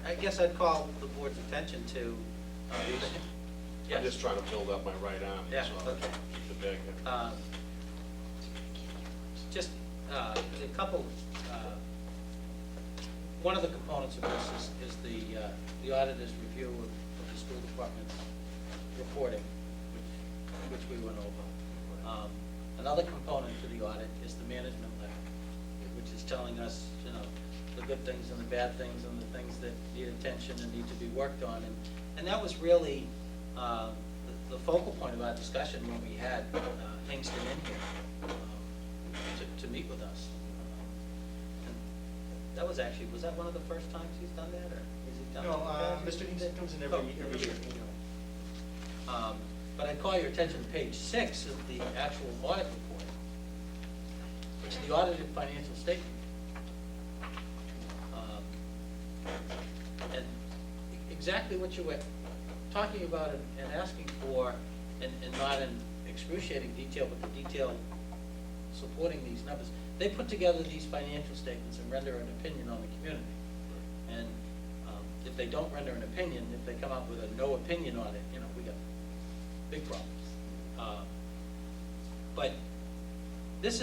I guess I'd call the board's attention to, I'm just trying to build up my right arm, Yeah, so I'll okay. keep the bag here. Just a couple, one of the components of this is the auditor's review of the school department's reporting, which we went over. Another component to the audit is the management letter, which is telling us, you know, the good things and the bad things and the things that need attention and need to be worked on. And that was really the focal point of our discussion when we had Hingston in here to meet with us. And that was actually, was that one of the first times he's done that, or has he done it? No, Mr. Hingston comes in every year. But I'd call your attention to page 6 of the actual audit report, which is the audited financial statement. And exactly what you were talking about and asking for, and not in excruciating detail, but the detail supporting these numbers. They put together these financial statements and render an opinion on the community. And if they don't render an opinion, if they come up with a no opinion on it, you know, we got big problems. But this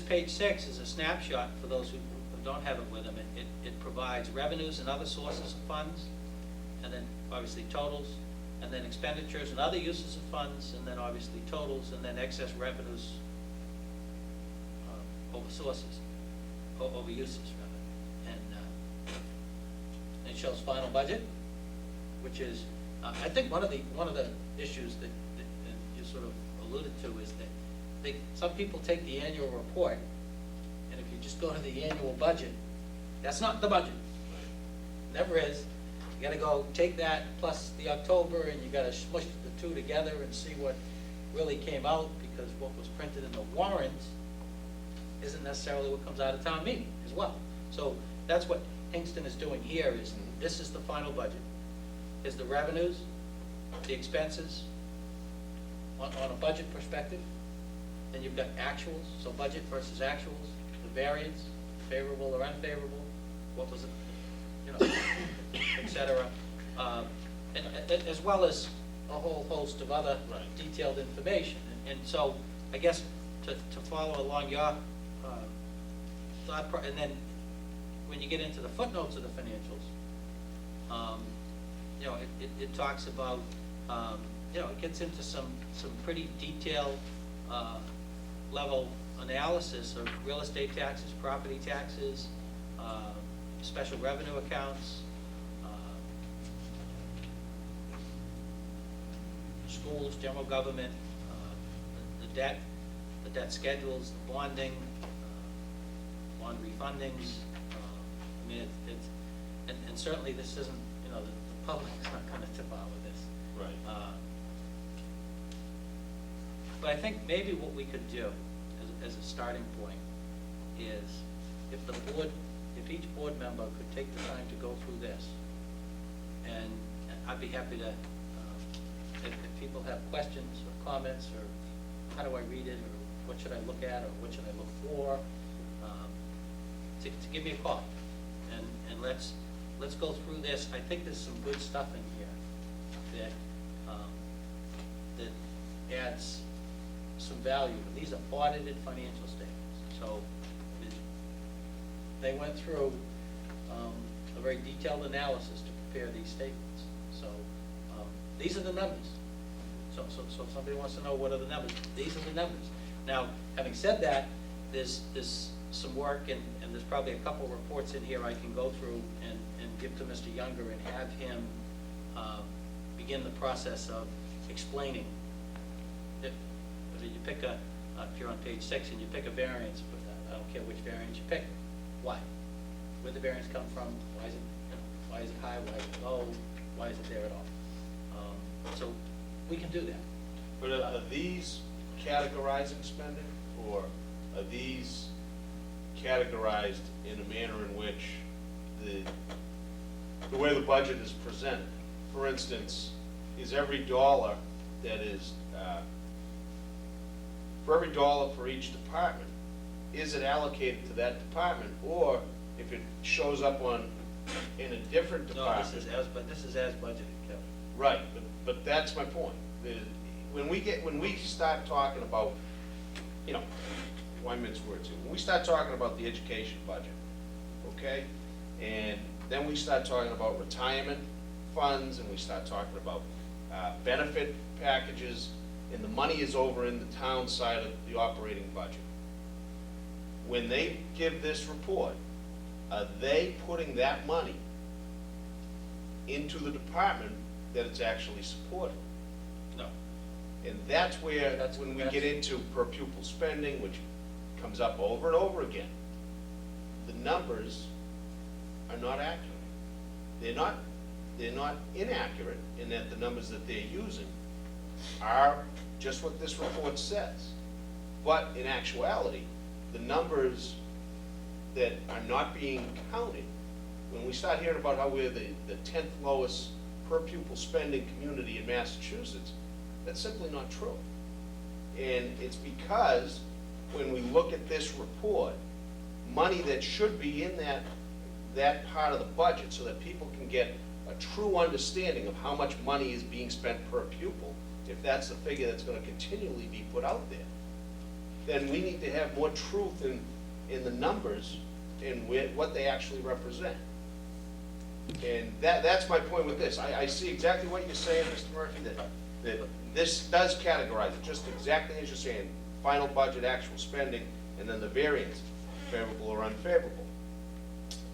page 6 is a snapshot for those who don't have it with them. It provides revenues and other sources of funds, and then obviously totals, and then expenditures and other uses of funds, and then obviously totals, and then excess revenues over sources, over uses rather. And it shows final budget, which is, I think one of the issues that you sort of alluded to is that some people take the annual report, and if you just go to the annual budget, that's not the budget. Never is. You gotta go take that plus the October, and you gotta smush the two together and see what really came out, because what was printed in the warrant isn't necessarily what comes out of town meeting as well. So that's what Hingston is doing here, is this is the final budget. Is the revenues, the expenses, on a budget perspective. Then you've got actuals, so budget versus actuals, the variance, favorable or unfavorable, what was it, you know, et cetera. And as well as a whole host of other detailed information. And so I guess to follow along your thought, and then when you get into the footnotes of the financials, you know, it talks about, you know, it gets into some pretty detailed level analysis of real estate taxes, property taxes, special revenue accounts, schools, general government, the debt schedules, the bonding, bond refundings. I mean, it's and certainly this isn't, you know, the public's not going to tip out with this. Right. But I think maybe what we could do as a starting point is if each board member could take the time to go through this, and I'd be happy to, if people have questions or comments, or how do I read it, or what should I look at, or what should I look for, to give me a call, and let's go through this. I think there's some good stuff in here that adds some value. These are audited financial statements, so they went through a very detailed analysis to prepare these statements. So these are the numbers. So if somebody wants to know what are the numbers, these are the numbers. Now, having said that, there's some work, and there's probably a couple reports in here I can go through and give to Mr. Younger and have him begin the process of explaining. If you pick if you're on page 6 and you pick a variance, I don't care which variance you pick, why? Where'd the variance come from? Why is it, you know, why is it high? Why is it low? Why is it there at all? So we can do that. But are these categorizing spending, or are these categorized in a manner in which the way the budget is presented? For instance, is every dollar that is, for every dollar for each department, is it allocated to that department? Or if it shows up on in a different No, department. this is as budgeted, Kevin. Right, but that's my point. When we start talking about, you know, why mince words here? When we start talking about the education budget, okay? And then we start talking about retirement funds, and we start talking about benefit packages, and the money is over in the town side of the operating budget. When they give this report, are they putting that money into the department that it's actually supporting? No. And that's where, That's- when we that's- get into per pupil spending, which comes up over and over again, the numbers are not accurate. They're not inaccurate in that the numbers that they're using are just what this report says. But in actuality, the numbers that are not being counted, when we start hearing about how we're the 10th lowest per pupil spending community in Massachusetts, that's simply not true. And it's because when we look at this report, money that should be in that part of the budget so that people can get a true understanding of how much money is being spent per pupil, if that's the figure that's going to continually be put out there, then we need to have more truth in the numbers and what they actually represent. And that's my point with this. I see exactly what you're saying, Mr. Murphy, that this does categorize it, just exactly as you're saying, final budget, actual spending, and then the variance, favorable or unfavorable.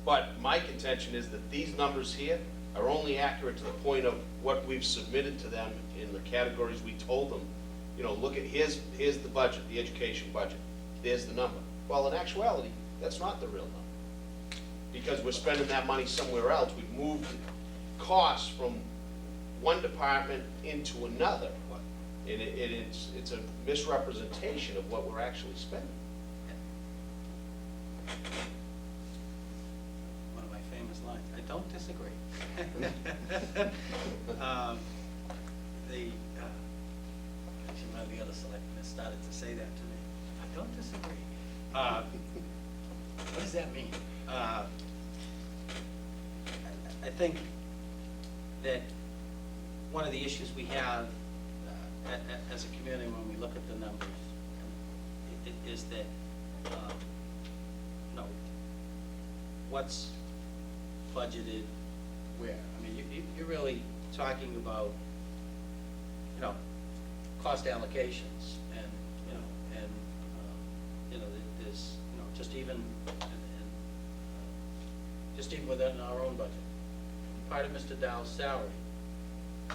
But my contention is that these numbers here are only accurate to the point of what we've submitted to them in the categories we told them, you know, look at, here's the budget, the education budget, there's the number. Well, in actuality, that's not the real number. Because we're spending that money somewhere else. We've moved costs from one department into another. And it's a misrepresentation of what we're actually spending. One of my famous lines, I don't disagree. Actually, one of the other selectmen started to say that to me. I don't disagree. What does that mean? I think that one of the issues we have as a community when we look at the numbers is that, you know, what's budgeted where? I mean, you're really talking about, you know, cost allocations and, there's, just even, just even within our own budget. Part of Mr. Dow's salary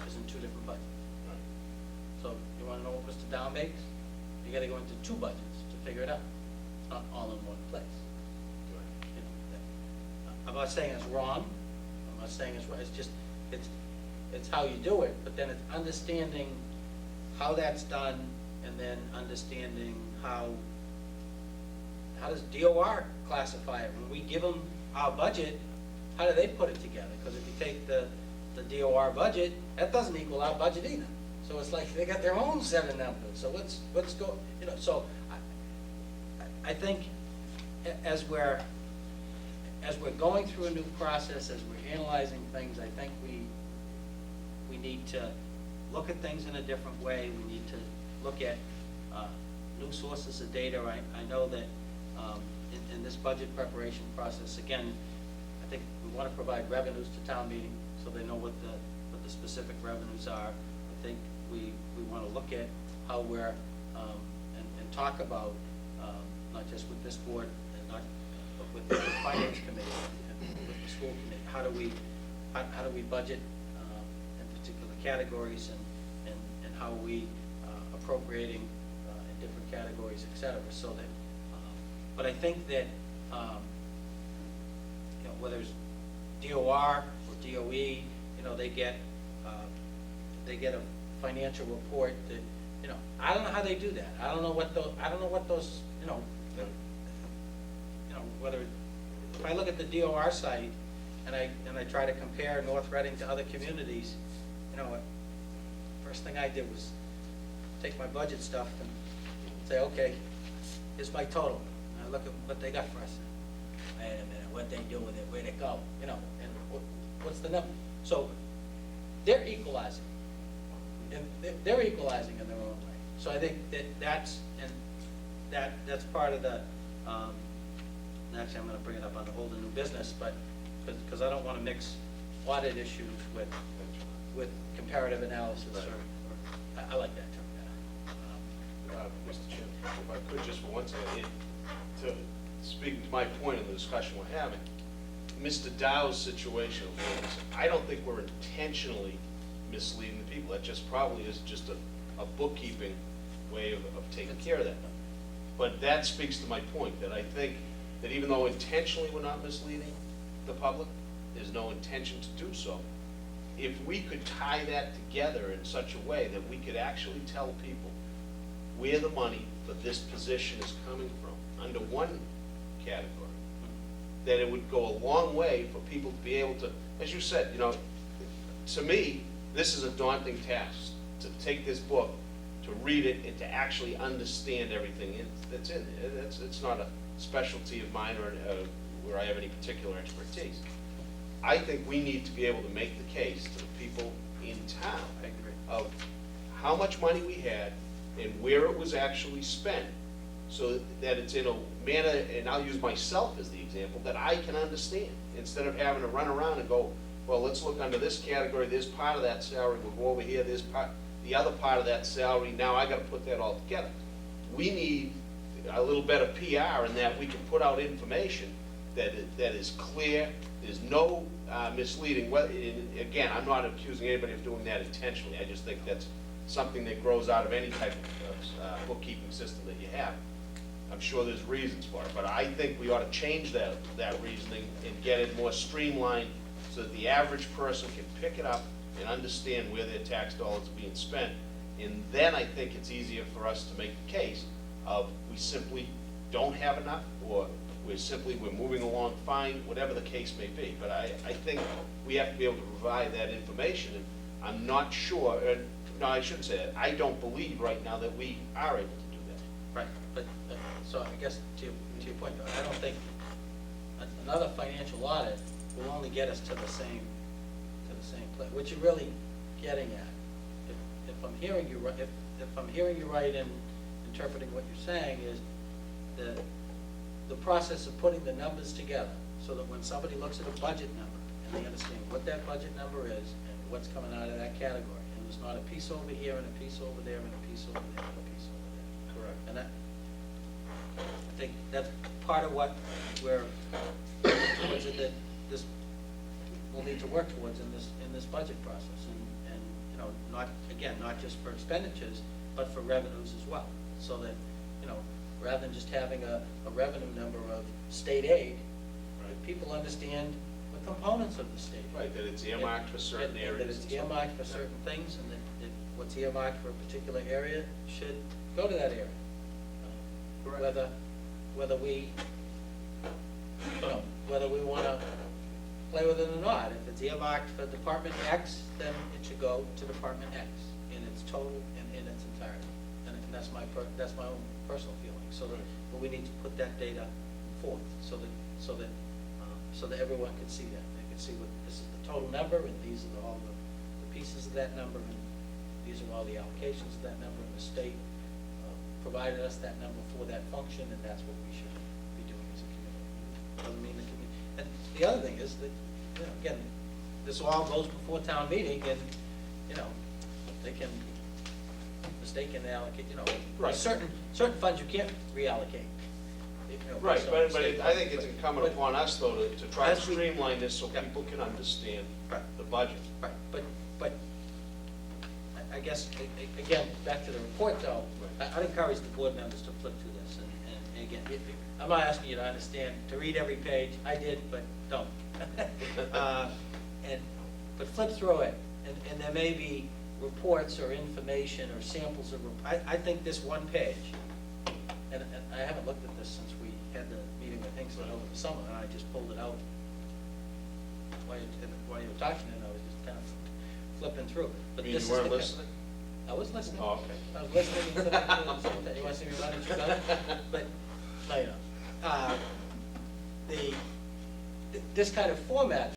is in two different budgets. So you want to know what Mr. Dow makes? You got to go into two budgets to figure it out. It's not all in one place. You know, I'm not saying it's wrong. I'm not saying it's right. It's just, it's how you do it. But then it's understanding how that's done, and then understanding how does DOR classify it? When we give them our budget, how do they put it together? Because if you take the DOR budget, that doesn't equal our budget either. So it's like they got their own set of numbers. So let's go, so I think as we're going through a new process, as we're analyzing things, I think we need to look at things in a different way. We need to look at new sources of data. I know that in this budget preparation process, again, I think we want to provide revenues to town meeting so they know what the specific revenues are. I think we want to look at how we're, and talk about, not just with this board, but with the finance committee and with the school committee, how do we budget in particular categories and how are we appropriating in different categories, et cetera, so that, but I think that, whether it's DOR or DOE, they get a financial report that, I don't know how they do that. I don't know what those, whether, if I look at the DOR site and I try to compare North Reading to other communities, first thing I did was take my budget stuff and say, okay, here's my total. And I look at what they got for us. Wait a minute, what they do with it, where'd it go? And what's the number? So they're equalizing, and they're equalizing in their own way. So I think that's part of the, actually, I'm gonna bring it up on the old and new business, but, because I don't wanna mix audit issues with comparative analysis, or, I like that term better. Mr. Chairman, if I could just for one second, to speaking to my point in the discussion we're having, Mr. Dow's situation, I don't think we're intentionally misleading the people. That just probably is just a bookkeeping way of taking care of that. But that speaks to my point, that I think that even though intentionally we're not misleading the public, there's no intention to do so. If we could tie that together in such a way that we could actually tell people where the money for this position is coming from, under one category, that it would go a long way for people to be able to, as you said, you know, to me, this is a daunting task, to take this book, to read it, and to actually understand everything that's in it. It's not a specialty of mine or where I have any particular expertise. I think we need to be able to make the case to the people in town of how much money we had and where it was actually spent, so that it's in a manner, and I'll use myself as the example, that I can understand, instead of having to run around and go, well, let's look under this category, there's part of that salary, we'll go over here, there's the other part of that salary, now I gotta put that all together. We need a little better PR in that we can put out information that is clear, there's no misleading. Again, I'm not accusing anybody of doing that intentionally, I just think that's something that grows out of any type of bookkeeping system that you have. I'm sure there's reasons for it, but I think we ought to change that reasoning and get it more streamlined so that the average person can pick it up and understand where their tax dollars are being spent. And then I think it's easier for us to make the case of we simply don't have enough, or we're moving along fine, whatever the case may be. But I think we have to be able to provide that information, and I'm not sure, no, I shouldn't say that. I don't believe right now that we are able to do that. Right, but, so I guess to your point, I don't think another financial audit will only get us to the same place. What you're really getting at, if I'm hearing you right, if I'm hearing you right in interpreting what you're saying, is the process of putting the numbers together, so that when somebody looks at a budget number and they understand what that budget number is and what's coming out of that category, and there's not a piece over here and a piece over there and a piece over there and a piece over there. Correct. And I think that's part of what we're towards it, that this will need to work towards in this budget process, and you know, not just for expenditures, but for revenues as well, so that, you know, rather than just having a revenue number of state aid, Right. people understand the components of the state aid. Right, that it's earmarked for certain And areas. that it's earmarked for certain things, and that what's earmarked for a particular area should go to that area. Correct. Whether we, whether we want to play with it or not. If it's earmarked for Department X, then it should go to Department X in its total and in its entirety. And that's my own personal feeling. So that, but we need to put that data forth so that everyone can see that. They can see what this is the total number, and these are all the pieces of that number, and these are all the allocations of that number, and the state provided us that number for that function, and that's what we should be doing as a community. Doesn't mean the community. And the other thing is that, you know, again, this all goes before town meeting, and, you know, the state can allocate, you know, Right. certain funds you can't reallocate. You know, Right, based on but state I think funds, it's incumbent but- upon us, though, to try to As we- streamline this so Yeah. people can understand Right. the budget. Right, but I guess, again, back to the report though, I'd encourage the board members to flip through this, and again, I'm not asking you to understand, to read every page, I did, but don't. But flip through it, and there may be reports or information or samples of, I think this one page, and I haven't looked at this since we had the meeting with Hinksley over the summer, and I just pulled it out while you were talking, and I was just kind of flipping through. But You mean this you is weren't the- listening? I was listening. Oh, okay. I was listening and flipping through at the same time. You want to see me run at you better? But, no, you know, this kind of format